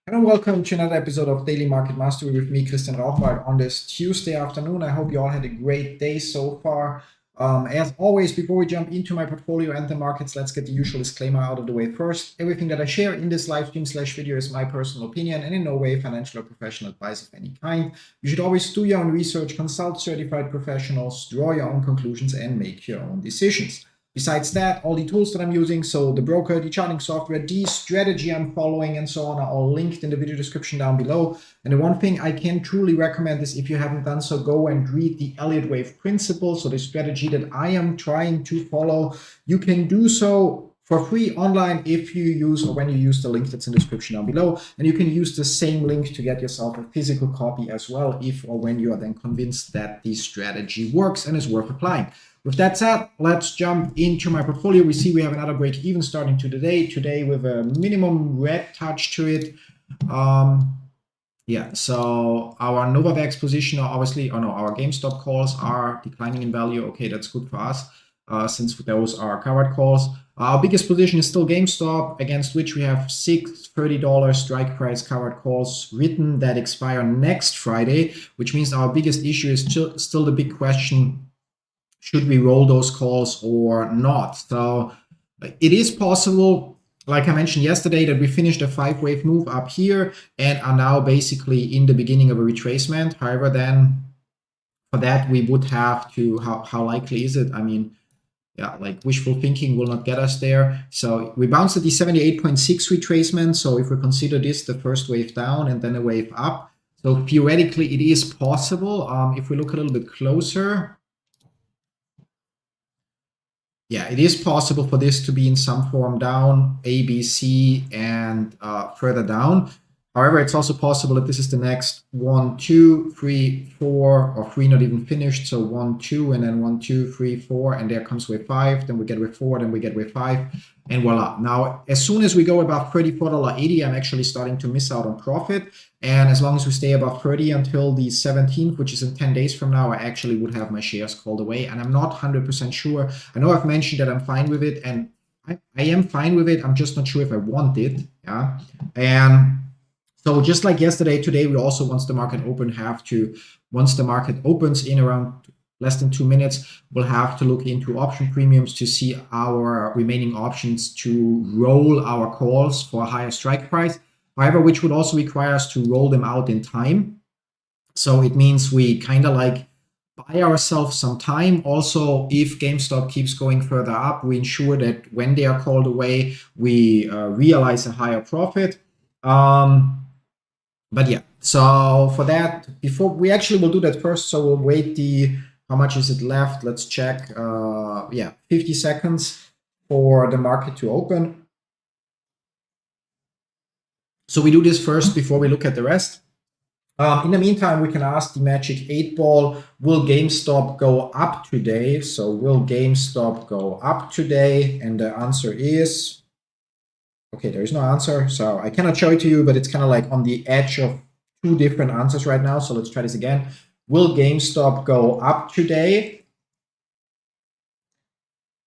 Hello and welcome to another episode of Daily Market Mastery with me, Christian Rauchenwald, on this Tuesday afternoon. I hope you all had a great day so far. As always, before we jump into my portfolio and the markets, let's get the usual disclaimer out of the way first. Everything that I share in this live stream / video is my personal opinion and in no way financial or professional advice of any kind. You should always do your own research, consult certified professionals, draw your own conclusions, and make your own decisions. Besides that, all the tools that I'm using, so the broker, the charting software, the strategy I'm following, and so on, are all linked in the video description down below. And the one thing I can truly recommend is, if you haven't done so, go and read the Elliott Wave principle, so the strategy that I am trying to follow. You can do so for free online if you use, or when you use, the link that's in the description down below. And you can use the same link to get yourself a physical copy as well, if or when you are then convinced that the strategy works and is worth applying. With that said, let's jump into my portfolio. We see we have another break even starting today with a minimum red touch to it. Yeah, so our Novavax position, obviously, our GameStop calls are declining in value. Okay, that's good for us, since those are covered calls. Our biggest position is still GameStop, against which we have 6 $30 strike price covered calls written that expire next Friday, which means our biggest issue is still the big question: should we roll those calls or not? So it is possible, like I mentioned yesterday, that we finished a 5-wave move up here and are now basically in the beginning of a retracement. However, then for that, we would have to, how likely is it? I mean, yeah, like wishful thinking will not get us there. So we bounced at the 78.6 retracement. So if we consider this the first wave down and then a wave up, so theoretically it is possible. If we look a little bit closer, yeah, it is possible for this to be in some form down, A, B, C, and further down. However, it's also possible that this is the next 1, 2, 3, 4, or 3 not even finished. So 1, 2, and then 1, 2, 3, 4, and there comes wave 5. Then we get wave 4, then we get wave 5, and voila. Now, as soon as we go above $34.80, I'm actually starting to miss out on profit. And as long as we stay above 30 until the 17th, which is in 10 days from now, I actually would have my shares called away. And I'm not 100% sure. I know I've mentioned that I'm fine with it, and I am fine with it. I'm just not sure if I want it. Yeah. And so just like yesterday, today we also, once the market opens in around less than 2 minutes, we'll have to look into option premiums to see our remaining options to roll our calls for a higher strike price. However, which would also require us to roll them out in time. So it means we kind of like buy ourselves some time. Also, if GameStop keeps going further up, we ensure that when they are called away, we realize a higher profit. But yeah, so for that, before we actually will do that first, so we'll wait how much is it left? Let's check. Yeah, 50 seconds for the market to open. So we do this first before we look at the rest. In the meantime, we can ask the magic 8-ball, will GameStop go up today? So will GameStop go up today? And the answer is, okay, there is no answer. So I cannot show it to you, but it's kind of like on the edge of 2 different answers right now. So let's try this again. Will GameStop go up today?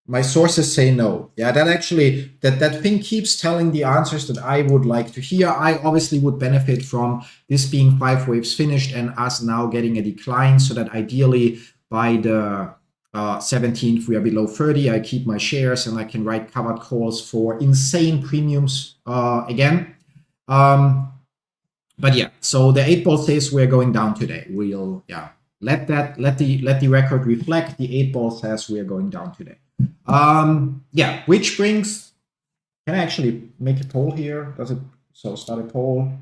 My sources say no. Yeah, that actually, that thing keeps telling the answers that I would like to hear. I obviously would benefit from this being 5 waves finished and us now getting a decline, so that ideally by the 17th we are below 30. I keep my shares and I can write covered calls for insane premiums again. But yeah, so the 8-ball says we're going down today. We'll let the record reflect. The 8-ball says we're going down today. Yeah, which brings, can I actually make a poll here? Does it, so start a poll.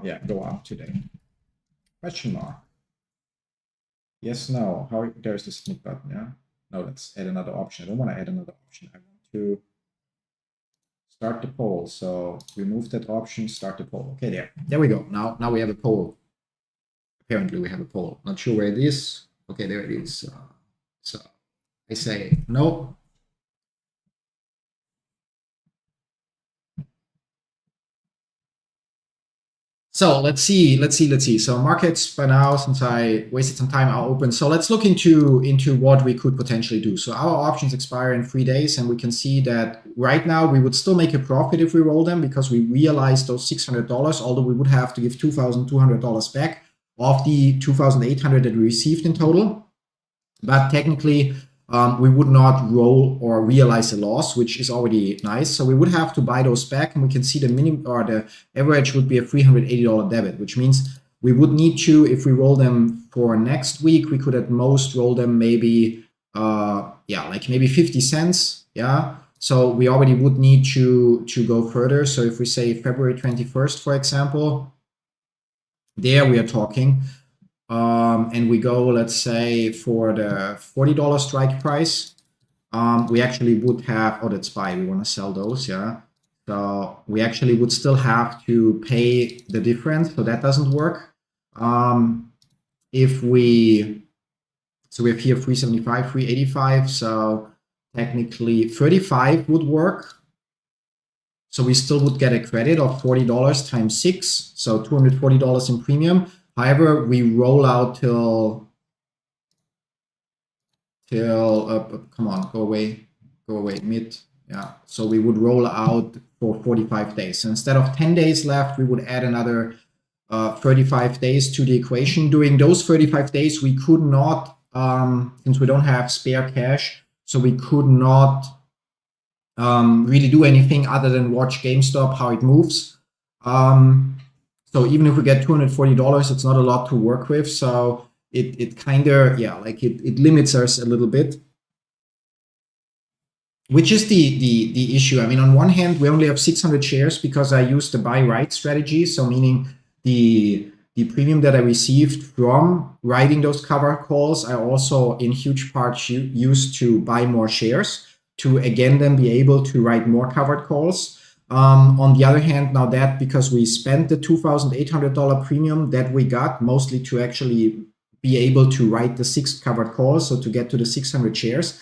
Yeah, go up today. Question mark. Yes, no. How, there's the submit button, yeah? No, let's add another option. I don't want to add another option. I want to start the poll. So remove that option, start the poll. Okay, there we go. Now we have a poll. Apparently we have a poll. Not sure where it is. Okay, there it is. So I say no. So let's see. So markets by now, since I wasted some time, are open. So let's look into what we could potentially do. So our options expire in 3 days, and we can see that right now we would still make a profit if we roll them because we realized those $600, although we would have to give $2,200 back of the $2,800 that we received in total. But technically, we would not roll or realize a loss, which is already nice. So we would have to buy those back, and we can see the minimum or the average would be a $380 debit, which means we would need to, if we roll them for next week, we could at most roll them maybe, like maybe 50 cents. Yeah. So we already would need to go further. So if we say February 21st, for example, there we are talking. And we go, let's say, for the $40 strike price, we actually would have, oh, that's buy, we want to sell those, yeah. So we actually would still have to pay the difference, so that doesn't work. If we, so we have here 375, 385, so technically 35 would work. So we still would get a credit of $40 times 6, so $240 in premium. However, we roll out till come on, go away, mid. Yeah, so we would roll out for 45 days. So instead of 10 days left, we would add another 35 days to the equation. During those 35 days, we could not, since we don't have spare cash, so we could not really do anything other than watch GameStop, how it moves. So even if we get $240, it's not a lot to work with. So it kind of, yeah, like it limits us a little bit, which is the issue. I mean, on one hand, we only have 600 shares because I used the buy right strategy. So meaning the premium that I received from writing those cover calls, I also in huge part used to buy more shares to again then be able to write more covered calls. On the other hand, now that because we spent the $2,800 premium that we got mostly to actually be able to write the 6 covered calls, so to get to the 600 shares,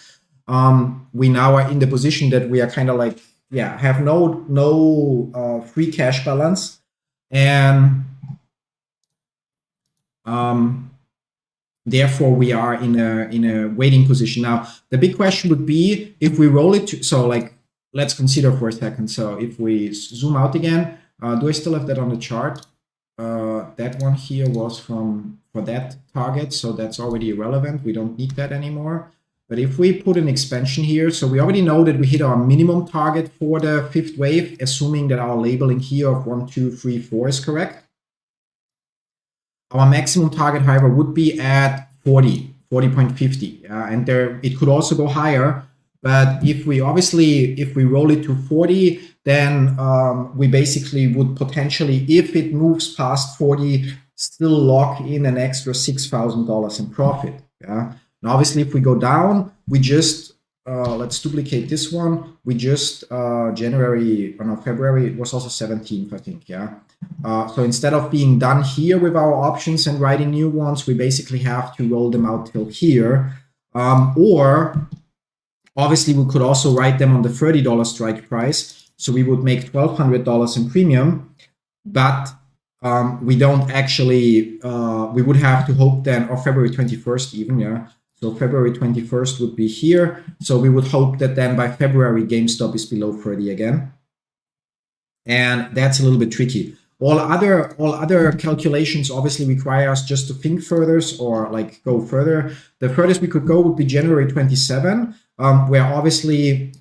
we now are in the position that we are kind of like, yeah, have no free cash balance, and therefore we are in a waiting position. Now the big question would be if we roll it to, so like, let's consider for a second. So if we zoom out again, do I still have that on the chart? That one here was for that target, so that's already irrelevant. We don't need that anymore. But if we put an expansion here, so we already know that we hit our minimum target for the 5th wave, assuming that our labeling here of 1, 2, 3, 4 is correct. Our maximum target, however, would be at 40.50, and there it could also go higher. But if we roll it to 40, then we basically would potentially, if it moves past 40, still lock in an extra $6,000 in profit. Yeah. Now, obviously, if we go down, we just let's duplicate this one. We just February, it was also 17th, I think. Yeah. So instead of being done here with our options and writing new ones, we basically have to roll them out till here, or obviously, we could also write them on the $30 strike price. So we would make $1,200 in premium, but we don't actually, we would have to hope then, or February 21st even, yeah. So February 21st would be here. So we would hope that then by February, GameStop is below 30 again. And that's a little bit tricky. All other calculations obviously require us just to think further or like go further. The furthest we could go would be January 27, where obviously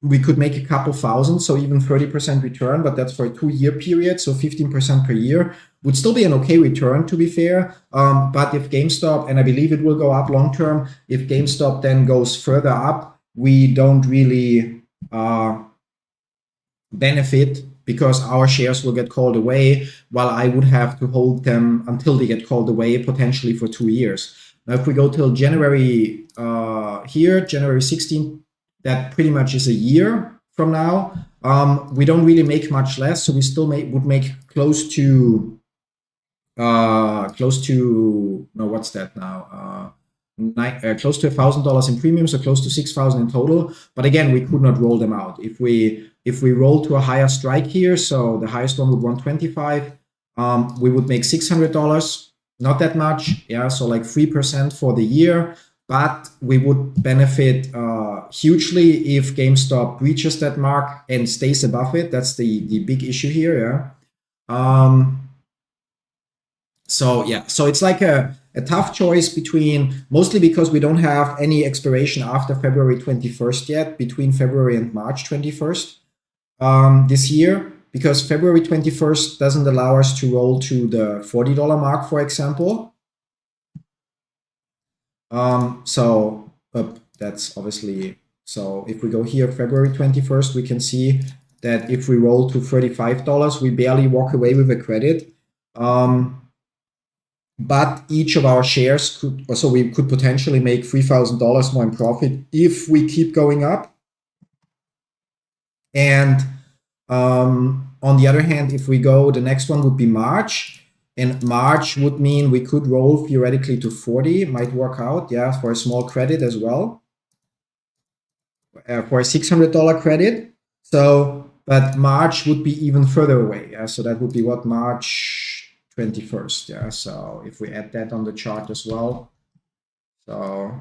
we could make a couple thousand, so even 30% return, but that's for a 2-year period, so 15% per year would still be an okay return, to be fair. But if GameStop, and I believe it will go up long term, if GameStop then goes further up, we don't really benefit because our shares will get called away, while I would have to hold them until they get called away, potentially for 2 years. Now, if we go till January here, January 16th, that pretty much is a year from now. We don't really make much less, so we still would make close to no, what's that now? Close to $1,000 in premium, so close to $6,000 in total. But again, we could not roll them out. If we roll to a higher strike here, so the highest one would 125, we would make $600, not that much, yeah, so like 3% for the year, but we would benefit hugely if GameStop breaches that mark and stays above it. That's the big issue here, yeah. So yeah, so it's like a tough choice between, mostly because we don't have any expiration after February 21st yet, between February and March 21st this year, because February 21st doesn't allow us to roll to the $40 mark, for example. So that's obviously, so if we go here, February 21st, we can see that if we roll to $35, we barely walk away with a credit. But each of our shares could, so we could potentially make $3,000 more in profit if we keep going up. And on the other hand, if we go, the next one would be March, and March would mean we could roll theoretically to 40, might work out, yeah, for a small credit as well, for a $600 credit. So, but March would be even further away, yeah, so that would be what, March 21st, yeah, so if we add that on the chart as well, so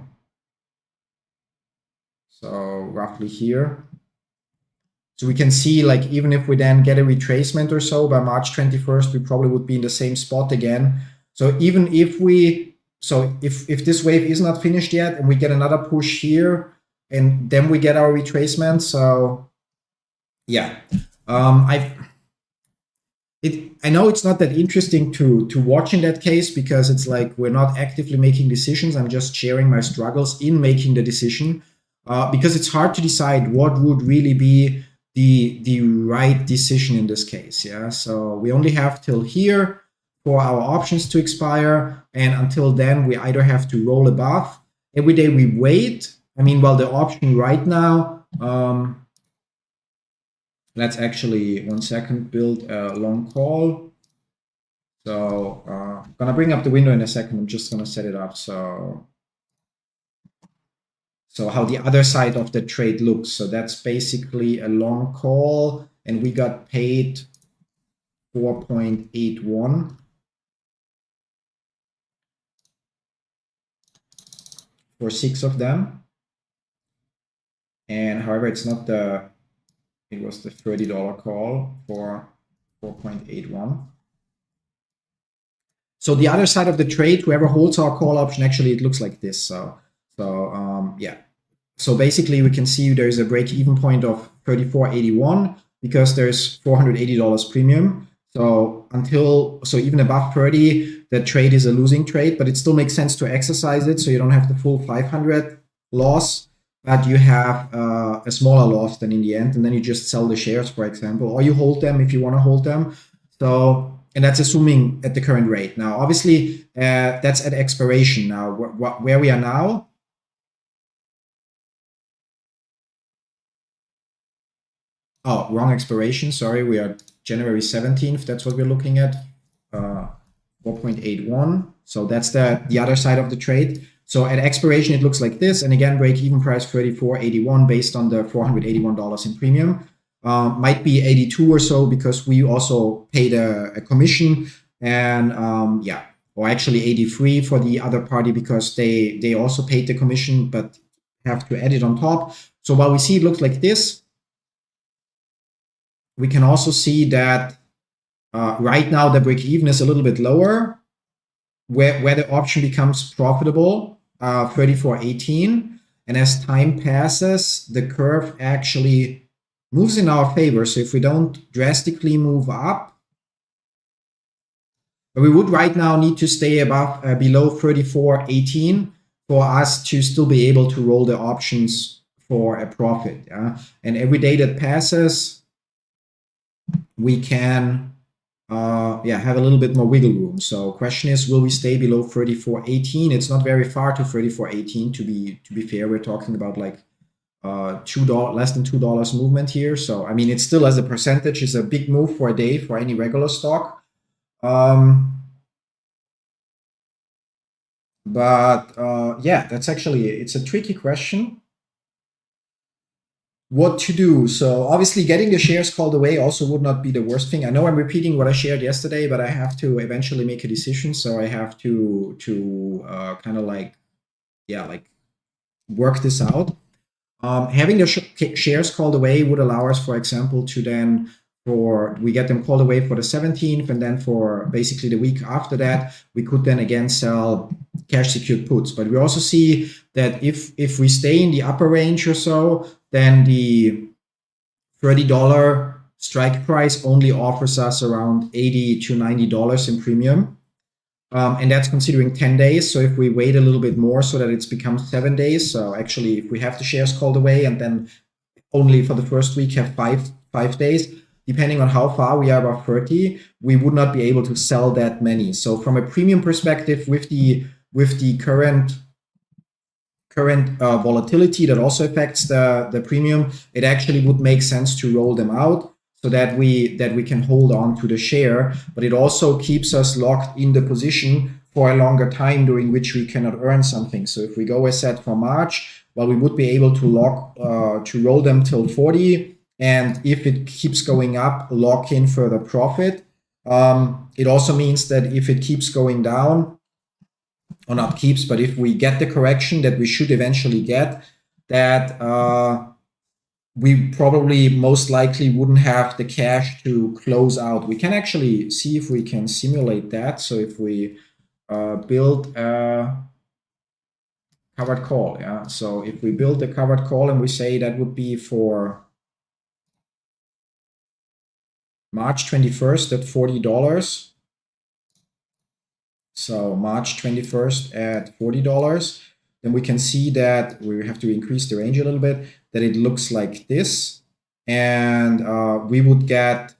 roughly here. So we can see, like, even if we then get a retracement or so by March 21st, we probably would be in the same spot again. So even if we, so if this wave is not finished yet and we get another push here and then we get our retracement, so yeah, I know it's not that interesting to watch in that case, because it's like we're not actively making decisions. I'm just sharing my struggles in making the decision, because it's hard to decide what would really be the right decision in this case. Yeah, so we only have till here for our options to expire, and until then we either have to roll above. Every day we wait. I mean, well, the option right now, let's actually, 1 second, build a long call. So I'm gonna bring up the window in a second. I'm just gonna set it up so how the other side of the trade looks. So that's basically a long call, and we got paid 4.81 for 6 of them. And however, it's not the, it was the $30 call for 4.81. So the other side of the trade, whoever holds our call option, actually it looks like this. So yeah. So basically we can see there's a break-even point of 34.81 because there's $480 premium. So even above 30, the trade is a losing trade, but it still makes sense to exercise it, so you don't have the full 500 loss, but you have a smaller loss than in the end, and then you just sell the shares, for example, or you hold them if you want to hold them. So, and that's assuming at the current rate. Now, obviously, that's at expiration. Now, where we are now, oh, wrong expiration, sorry, we are January 17th, that's what we're looking at, 4.81. So that's the other side of the trade. So at expiration, it looks like this. And again, break-even price 34.81 based on the $481 in premium. Might be 82 or so because we also paid a commission. And yeah, or actually 83 for the other party because they also paid the commission, but have to add it on top. So while we see it looks like this, we can also see that right now the break-even is a little bit lower, where the option becomes profitable, 34.18. And as time passes, the curve actually moves in our favor. So if we don't drastically move up, we would right now need to stay above below 34.18 for us to still be able to roll the options for a profit. Yeah? And every day that passes, we can have a little bit more wiggle room. So question is, will we stay below 34.18? It's not very far to 34.18 to be fair. We're talking about like $2, less than $2 movement here. So I mean, it's still, as a percentage, is a big move for a day for any regular stock. But yeah, that's actually, it's a tricky question. what to do. So obviously getting the shares called away also would not be the worst thing. I know I'm repeating what I shared yesterday, but I have to eventually make a decision. So I have to kind of like, yeah, like work this out. Having the shares called away would allow us, for example, to then we get them called away for the 17th, and then for basically the week after that, we could then again sell cash secured puts. But we also see that if we stay in the upper range or so, then the $30 strike price only offers us around $80 to $90 in premium. And that's considering 10 days. So if we wait a little bit more so that it's become 7 days, so actually if we have the shares called away and then only for the first week have five days, depending on how far we are above 30, we would not be able to sell that many. So from a premium perspective, with the current volatility that also affects the premium, it actually would make sense to roll them out so that we can hold on to the share, but it also keeps us locked in the position for a longer time during which we cannot earn something. So if we go as set for March, well, we would be able to roll them till 40, and if it keeps going up, lock in further profit. It also means that if it keeps going down, or not keeps, but if we get the correction that we should eventually get, that we probably most likely wouldn't have the cash to close out. We can actually see if we can simulate that. So if we build a covered call, yeah. So if we build a covered call and we say that would be for March 21st at $40. So March 21st at $40, then we can see that we have to increase the range a little bit, that it looks like this. And we would get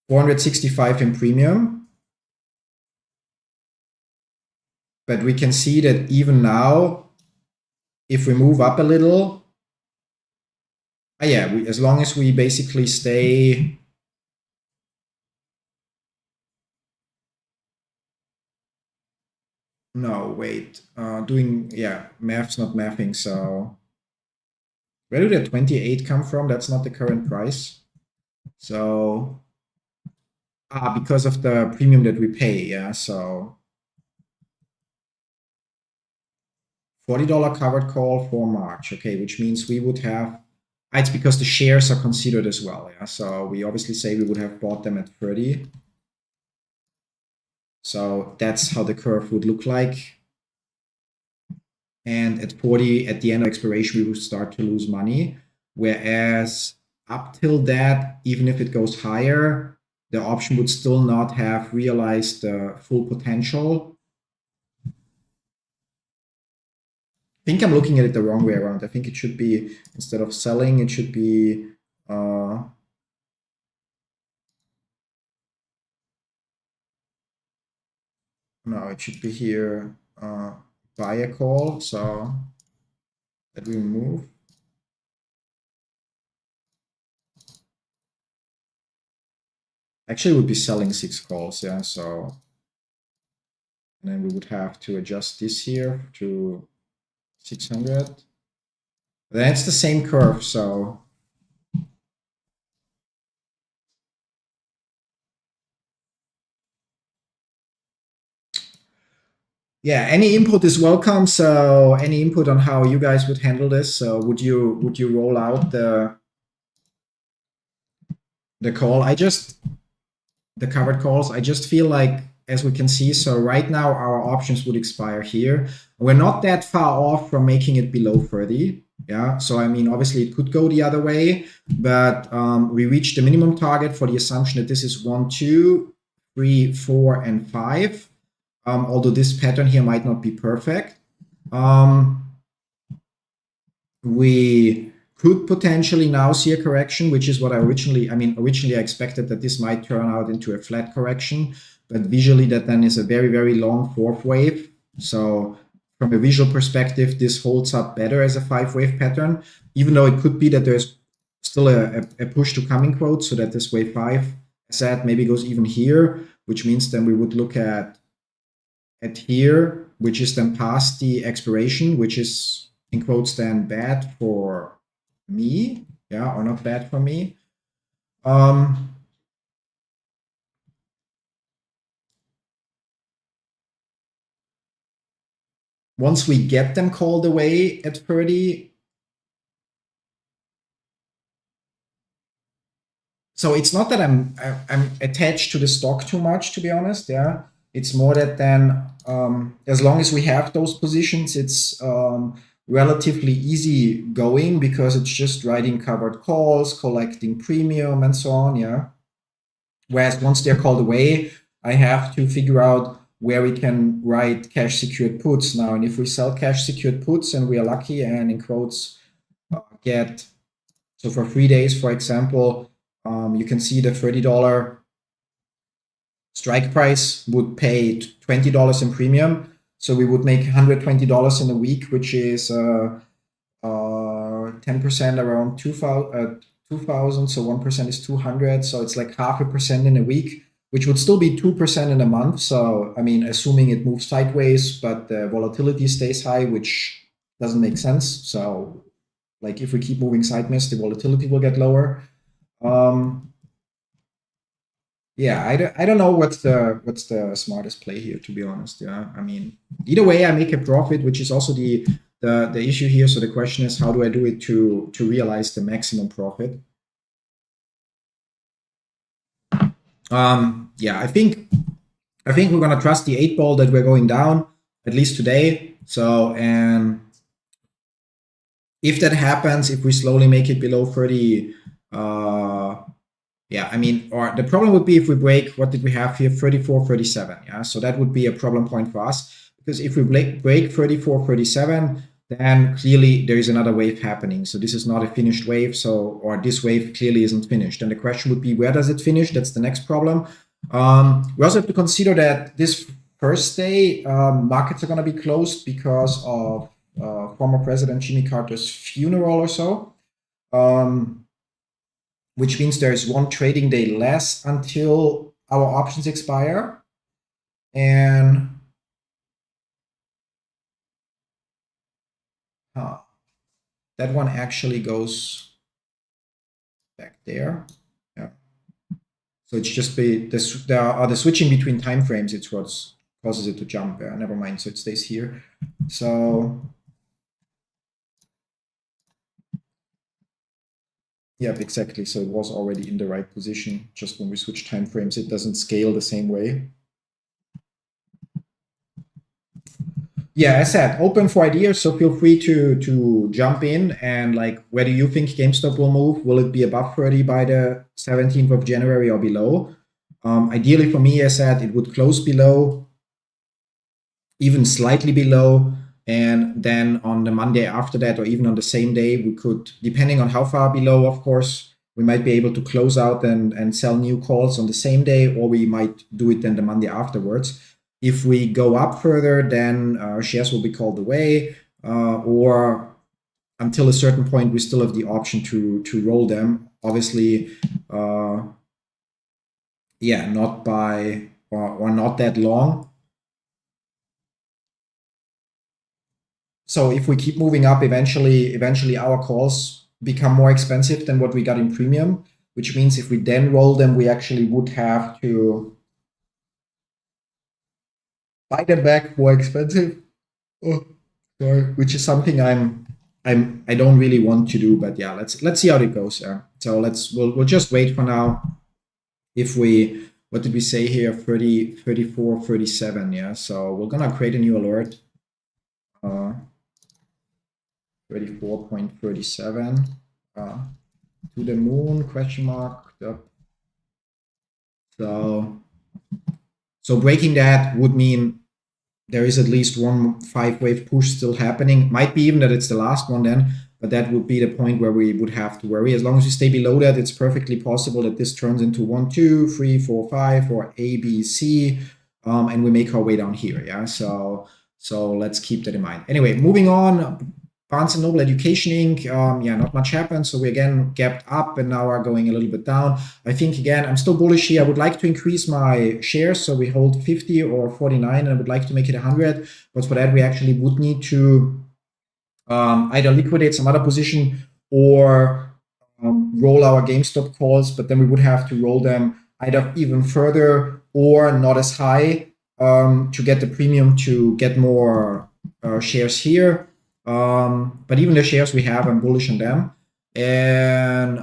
465 in premium. But we can see that even now, if we move up a little, as long as we basically stay math's not mathing. So where did the 28 come from? That's not the current price. So because of the premium that we pay, yeah. So $40 covered call for March, okay, which means we would have, it's because the shares are considered as well, yeah. So we obviously say we would have bought them at 30. So that's how the curve would look like. And at 40, at the end of expiration, we would start to lose money. Whereas up till that, even if it goes higher, the option would still not have realized the full potential. I think I'm looking at it the wrong way around. I think it should be, instead of selling, it should be no, it should be here buy a call, so that we move. Actually, it would be selling 6 calls, yeah. So, and then we would have to adjust this here to 600. Then it's the same curve, so yeah, any input is welcome. So any input on how you guys would handle this. So would you roll out the call? The covered calls. I just feel like, as we can see, so right now our options would expire here. We're not that far off from making it below 30. Yeah, so I mean, obviously it could go the other way, but we reached the minimum target for the assumption that this is 1, 2, 3, 4, and 5. Although this pattern here might not be perfect. We could potentially now see a correction, which is what originally I expected that this might turn out into a flat correction, but visually that then is a very, very long 4th wave. So from a visual perspective, this holds up better as a 5-wave pattern, even though it could be that there's still a push to coming quote, so that this wave 5, as said, maybe goes even here, which means then we would look at here, which is then past the expiration, which is in quotes then bad for me, yeah, or not bad for me. Once we get them called away at 30, so it's not that I'm attached to the stock too much, to be honest. Yeah, it's more that then as long as we have those positions, it's relatively easy going because it's just writing covered calls, collecting premium, and so on. Yeah. Whereas once they're called away, I have to figure out where we can write cash secured puts now. And if we sell cash secured puts and we are lucky and in quotes get, so for 3 days, for example, you can see the $30 strike price would pay $20 in premium. So we would make $120 in a week, which is 10% around 2,000. So 1% is 200. So it's like 0.5% in a week, which would still be 2% in a month. So, I mean, assuming it moves sideways, but the volatility stays high, which doesn't make sense. So, like, if we keep moving sideways, the volatility will get lower. Yeah, I don't know what's the smartest play here, to be honest. Yeah, I mean, either way, I make a profit, which is also the issue here. So the question is, how do I do it to realize the maximum profit? Yeah, I think we're gonna trust the 8 ball that we're going down at least today. So, and if that happens, if we slowly make it below 30, yeah, I mean, or the problem would be if we break, what did we have here? 34, 37. Yeah, so that would be a problem point for us, because if we break 34, 37, then clearly there is another wave happening. So this is not a finished wave. So, or this wave clearly isn't finished. And the question would be, where does it finish? That's the next problem. We also have to consider that this first day, markets are going to be closed because of former President Jimmy Carter's funeral or so. Which means there is one trading day less until our options expire. And that one actually goes back there. Yeah. So it's just the switching between time frames. It's what causes it to jump. Never mind. So it stays here. So yeah, exactly. So it was already in the right position. Just when we switch time frames, it doesn't scale the same way. Yeah, as said, open for ideas. So feel free to jump in and like, where do you think GameStop will move? Will it be above 30 by the 17th of January or below? Ideally for me, as said, it would close below, even slightly below. And then on the Monday after that, or even on the same day, we could, depending on how far below, of course, we might be able to close out and sell new calls on the same day, or we might do it then the Monday afterwards. If we go up further, then shares will be called away, or until a certain point, we still have the option to roll them. Obviously, yeah, not by or not that long. So if we keep moving up, eventually our calls become more expensive than what we got in premium, which means if we then roll them, we actually would have to buy them back more expensive. Oh, sorry, which is something I don't really want to do, but yeah, let's see how it goes. So we'll just wait for now. If we, what did we say here? 30, 34, 37. Yeah, so we're gonna create a new alert. 34.37 to the moon, question mark. So breaking that would mean there is at least one 5-wave push still happening. Might be even that it's the last one then, but that would be the point where we would have to worry. As long as we stay below that, it's perfectly possible that this turns into 1, 2, 3, 4, 5, or A, B, C, and we make our way down here. Yeah, so let's keep that in mind. Anyway, moving on. Barnes & Noble Education Inc. Yeah, not much happened. So we again gapped up and now are going a little bit down. I think, again, I'm still bullish here. I would like to increase my shares. So we hold 50 or 49 and I would like to make it 100. But for that, we actually would need to either liquidate some other position or roll our GameStop calls, but then we would have to roll them either even further or not as high to get the premium to get more shares here. But even the shares we have, I'm bullish on them. And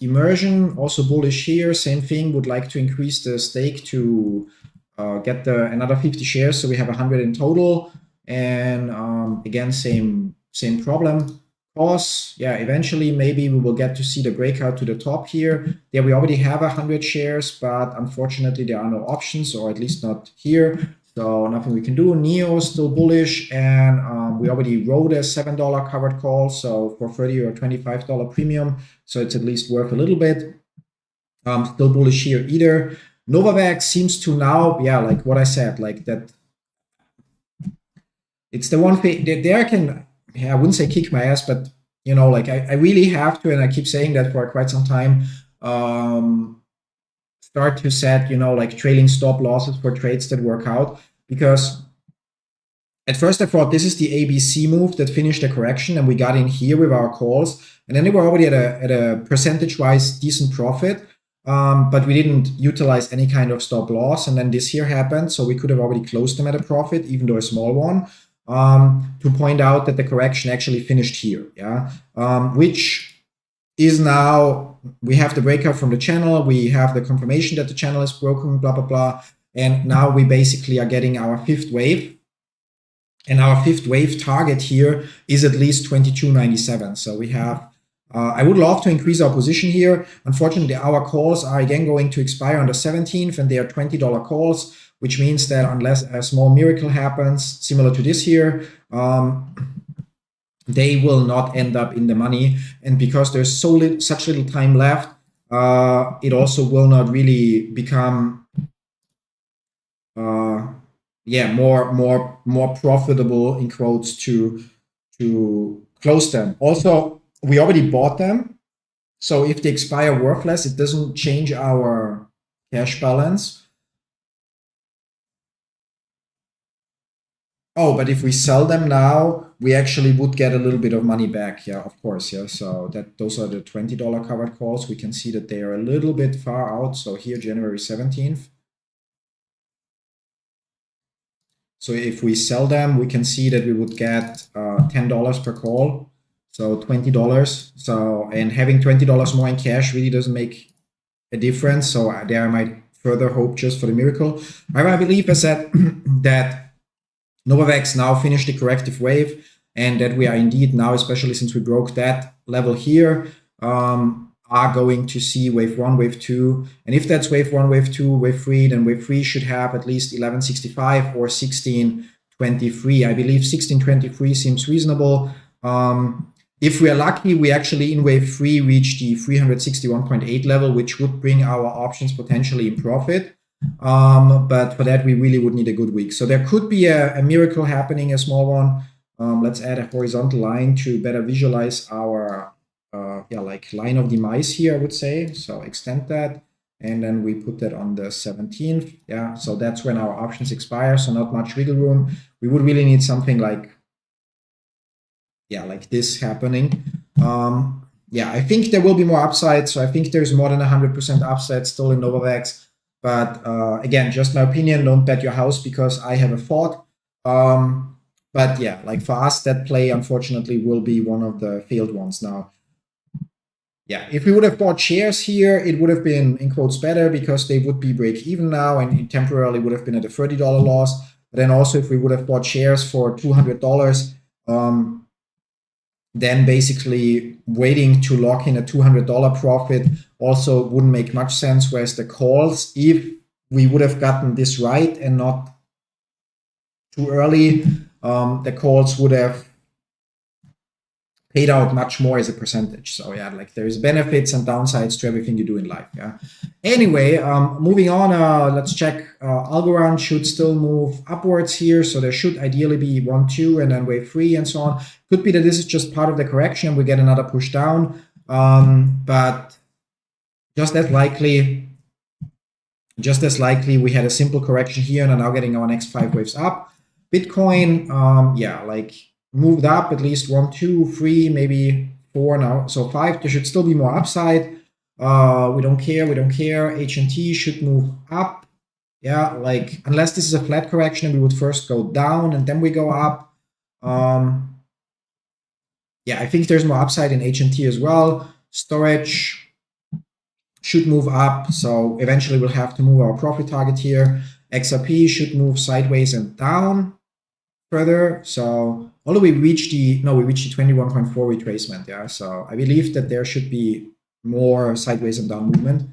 Immersion, also bullish here. Same thing, would like to increase the stake to get another 50 shares, so we have 100 in total. And again, same problem. Cause, yeah, eventually maybe we will get to see the breakout to the top here. There we already have 100 shares, but unfortunately there are no options, or at least not here. So nothing we can do. NEO still bullish, and we already wrote a $7 covered call, so for $30 or $25 premium, so it's at least worth a little bit. Still bullish here either. Novavax seems to now, yeah, like what I said, like that. It's the one thing there I can, I wouldn't say kick my ass, but you know, like I really have to, and I keep saying that for quite some time. Start to set, you know, like trailing stop losses for trades that work out, because at first I thought this is the ABC move that finished the correction, and we got in here with our calls, and then they were already at a percentage-wise decent profit, but we didn't utilize any kind of stop loss, and then this here happened, so we could have already closed them at a profit, even though a small one, to point out that the correction actually finished here, yeah, which is now, we have the breakout from the channel, we have the confirmation that the channel is broken, blah, blah, blah. And now we basically are getting our fifth wave. And our fifth wave target here is at least 22.97. So we have, I would love to increase our position here. Unfortunately, our calls are again going to expire on the 17th, and they are $20 calls, which means that unless a small miracle happens, similar to this here, they will not end up in the money. And because there's such little time left, it also will not really become more profitable in quotes to close them. Also, we already bought them, so if they expire worthless, it doesn't change our cash balance. Oh, but if we sell them now, we actually would get a little bit of money back. Yeah, of course. Yeah, so those are the $20 covered calls. We can see that they are a little bit far out. So here, January 17th. So if we sell them, we can see that we would get $10 per call. So $20. So, and having $20 more in cash really doesn't make a difference. So there I might further hope just for the miracle. However, I believe I said that Novavax now finished the corrective wave, and that we are indeed now, especially since we broke that level here, are going to see wave 1, wave 2. And if that's wave 1, wave 2, wave 3, then wave 3 should have at least 1165 or 1623. I believe 1623 seems reasonable. If we are lucky, we actually in wave 3 reach the 361.8 level, which would bring our options potentially in profit. But for that, we really would need a good week. So there could be a miracle happening, a small one. Let's add a horizontal line to better visualize our like line of demise here, I would say. So extend that, and then we put that on the 17th. Yeah, so that's when our options expire, so not much wiggle room. We would really need something like, yeah, like this happening. Yeah, I think there will be more upside. So I think there's more than 100% upside still in Novavax. But again, just my opinion, don't bet your house because I have a thought. But yeah, like for us, that play, unfortunately, will be one of the failed ones now. Yeah, if we would have bought shares here, it would have been, in quotes, better because they would be break even now, and it temporarily would have been at a $30 loss. But then also, if we would have bought shares for $200, then basically waiting to lock in a $200 profit also wouldn't make much sense. Whereas the calls, if we would have gotten this right and not too early, the calls would have paid out much more as a percentage. So yeah, like there's benefits and downsides to everything you do in life. Yeah. Anyway, moving on, let's check. Algorand should still move upwards here. So there should ideally be 1, 2, and then wave 3 and so on. Could be that this is just part of the correction and we get another push down. But just as likely we had a simple correction here and are now getting our next 5 waves up. Bitcoin, yeah, like moved up at least 1, 2, 3, maybe 4 now, so 5. There should still be more upside. We don't care. H&T should move up. Yeah, like unless this is a flat correction, we would first go down and then we go up. Yeah, I think there's more upside in H&T as well. Storage should move up, so eventually we'll have to move our profit target here. XRP should move sideways and down further. So although we reached the 21.4 retracement, yeah. So I believe that there should be more sideways and down movement.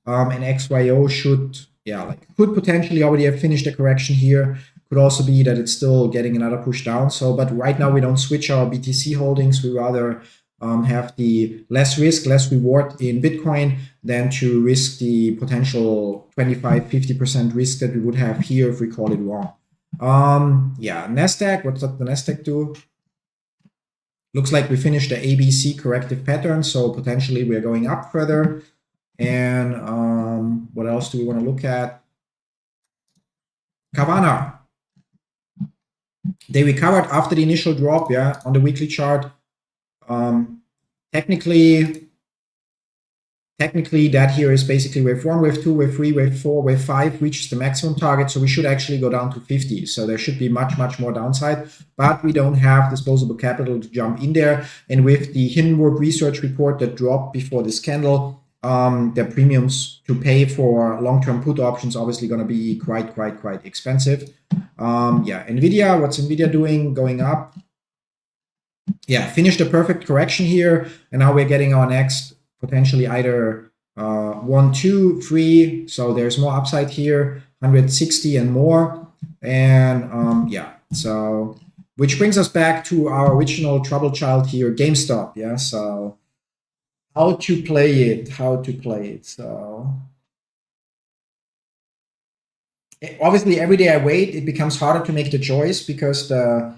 And XYO should, yeah, like could potentially already have finished the correction here. Could also be that it's still getting another push down. So, but right now we don't switch our BTC holdings. We rather have the less risk, less reward in Bitcoin than to risk the potential 25-50% risk that we would have here if we call it wrong. Yeah, NASDAQ, what does the NASDAQ do? Looks like we finished the ABC corrective pattern, so potentially we're going up further. And what else do we want to look at? Carvana. They recovered after the initial drop, yeah, on the weekly chart. Technically, that here is basically wave 1, wave 2, wave 3, wave 4, wave 5 reaches the maximum target. So we should actually go down to 50. So there should be much, much more downside, but we don't have disposable capital to jump in there. And with the Hindenburg research report that dropped before this candle, the premiums to pay for long-term put options obviously going to be quite expensive. Yeah, NVIDIA, what's NVIDIA doing? Going up. Yeah, finished the perfect correction here, and now we're getting our next potentially either 1, 2, 3. So there's more upside here, 160 and more. And yeah, so which brings us back to our original trouble child here, GameStop. Yeah, so how to play it. So obviously every day I wait, it becomes harder to make the choice because the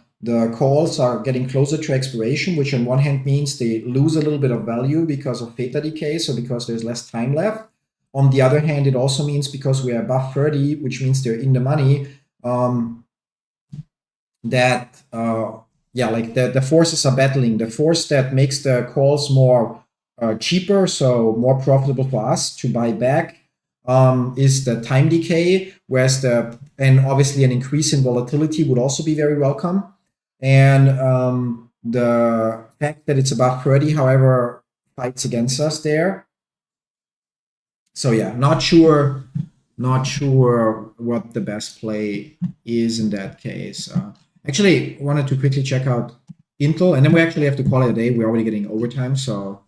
calls are getting closer to expiration, which on one hand means they lose a little bit of value because of theta decay, so because there's less time left. On the other hand, it also means because we are above 30, which means they're in the money, that yeah, like the forces are battling. The force that makes the calls more cheaper, so more profitable for us to buy back, is the time decay, whereas and obviously an increase in volatility would also be very welcome. And the fact that it's above 30, however, fights against us there. So yeah, not sure what the best play is in that case. Actually, wanted to quickly check out Intel, and then we actually have to call it a day. We're already getting overtime, so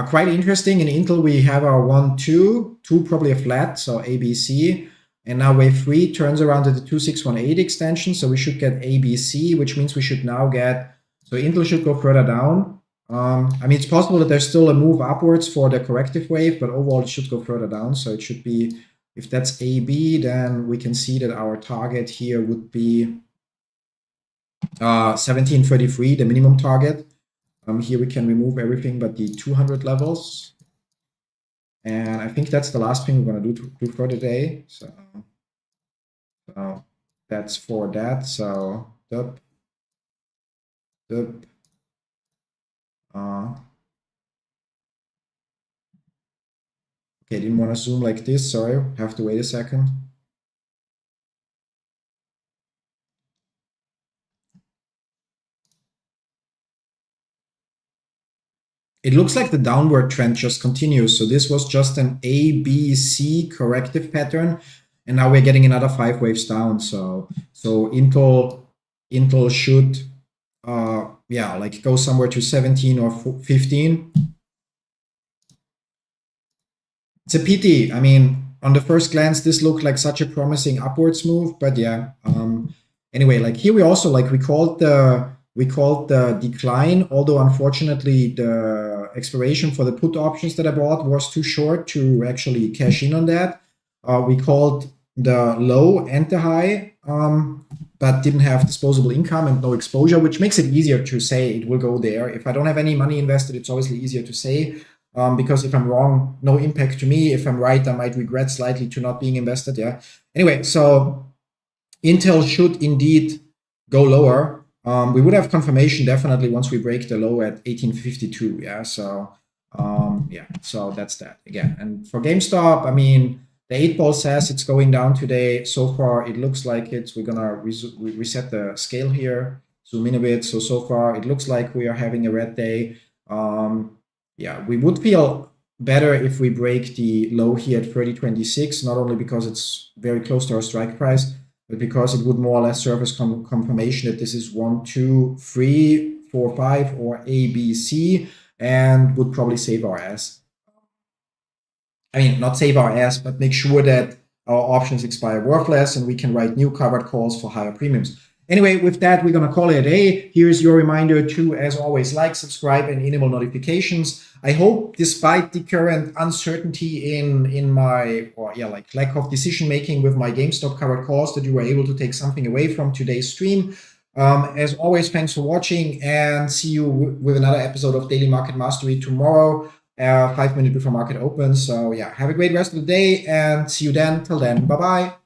quite interesting. In Intel, we have our 1, 2 probably a flat, so ABC. And now wave 3 turns around to the 2618 extension. So we should get ABC, which means we should now get, so Intel should go further down. I mean, it's possible that there's still a move upwards for the corrective wave, but overall it should go further down. So it should be, if that's AB, then we can see that our target here would be 1733, the minimum target. Here we can remove everything but the 200 levels. And I think that's the last thing we're going to do for the day. So that's for that. So okay, didn't want to zoom like this. Sorry, have to wait a second. It looks like the downward trend just continues. So this was just an ABC corrective pattern, and now we're getting another 5 waves down. So Intel should yeah, like go somewhere to 17 or 15. It's a pity. I mean, on the first glance, this looked like such a promising upwards move, but yeah. Anyway, like here we also we called the decline, although unfortunately the expiration for the put options that I bought was too short to actually cash in on that. We called the low and the high, but didn't have disposable income and no exposure, which makes it easier to say it will go there. If I don't have any money invested, it's obviously easier to say, because if I'm wrong, no impact to me. If I'm right, I might regret slightly to not being invested. Yeah. Anyway, so Intel should indeed go lower. We would have confirmation definitely once we break the low at 1852. Yeah, so yeah, so that's that again. And for GameStop, I mean, the 8-ball says it's going down today. So far, it looks like we're gonna reset the scale here. Zoom in a bit. So far, it looks like we are having a red day. Yeah, we would feel better if we break the low here at 30.26, not only because it's very close to our strike price, but because it would more or less serve as confirmation that this is 1, 2, 3, 4, 5, or A, B, C, and would probably save our ass. I mean, not save our ass, but make sure that our options expire worthless and we can write new covered calls for higher premiums. Anyway, with that, we're going to call it a day. Here's your reminder to, as always, like, subscribe, and enable notifications. I hope, despite the current uncertainty in my, like lack of decision making with my GameStop covered calls, that you were able to take something away from today's stream. As always, thanks for watching, and see you with another episode of Daily Market Mastery tomorrow, 5 minutes before market opens. So yeah, have a great rest of the day, and see you then. Till then, bye-bye.